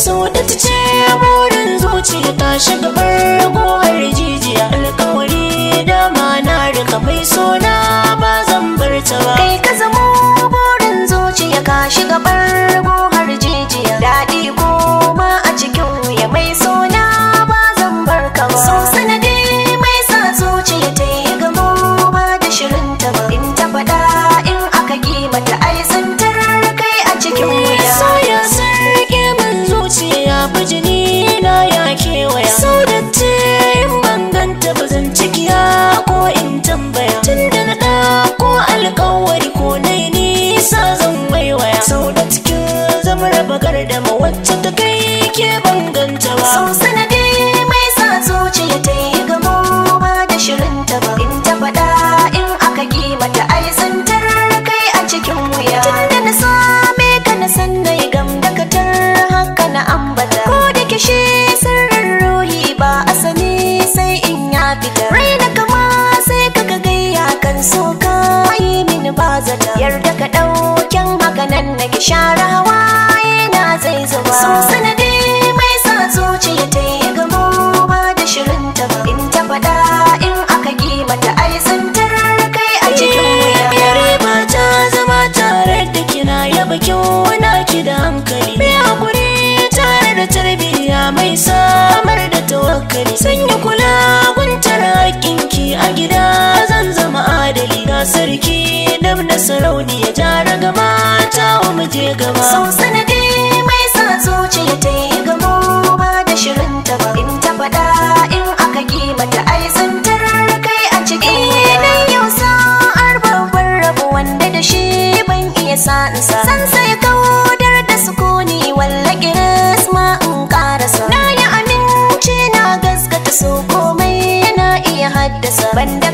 Saudatu ce burin zuciya ta shiga bargo har jijiya. Alkawari dama na rika mai sona ba zan bar ta ba. Kai ka zamo burin zuciya ka shiga bargo har jijiya. Daɗi goma a cikin wuya mai sona ba zan bar ka ba. So sanadi mai sa zuciya ta yi gamo ba da shirin ta ba. In ta faɗa in aka mata ai zantar kai a cikin wuya. Soya sarki min zuciya bijini na ya kewaya. Saudatu in ban ganta ba zan cikiya ko in tambaya. Tunda na ɗauko alkawari ko nai nisa zan waiwaya. Saudatu kin zama raba gardama wacce ta kai ke ban ganta ba. So sanadi mai sa zuciya ta yi gamo ba da shirin ta ba. In ta faɗa in aka mata ai zantar kai a cikin wuya. Tunda na same ka na san na yi gam da katar haka na ambata. Ko da ke shi sirrin ruhi ba a sani sai in ya fita. Raina kama sai ka ga gayya kan so ka yi mini ba zata. Yarda ka ɗauken haka nan na ki share hawaye na zai zuba. So sanadi mai sa zuciya ta yi gamo ba da shirin ta ba. In ta faɗa in aka mata ai zantar kai a cikin wuya. Riba ta zama tare da kina yaba kyau na ki da hankali. Me hakuri tare da tarbiyya mai samar da tawakkali. Sanya kula guntar haƙƙinki a gida zan zama adali. Ga sarki dab da sarauniya jara gaba ta mu je gaba. So sanadi mai sa zuciya ta yi gamo ba da shirin ta ba. In ta faɗa in aka mata ai zantar kai a cikin wuya. Dan yau sa'ar babban rabu wanda da shi ban iya sa'insa. San sai kaudar da sukuni walla giras ma in karasa. Na yi aminci na gaskata so komai yana iya haddasa. Banda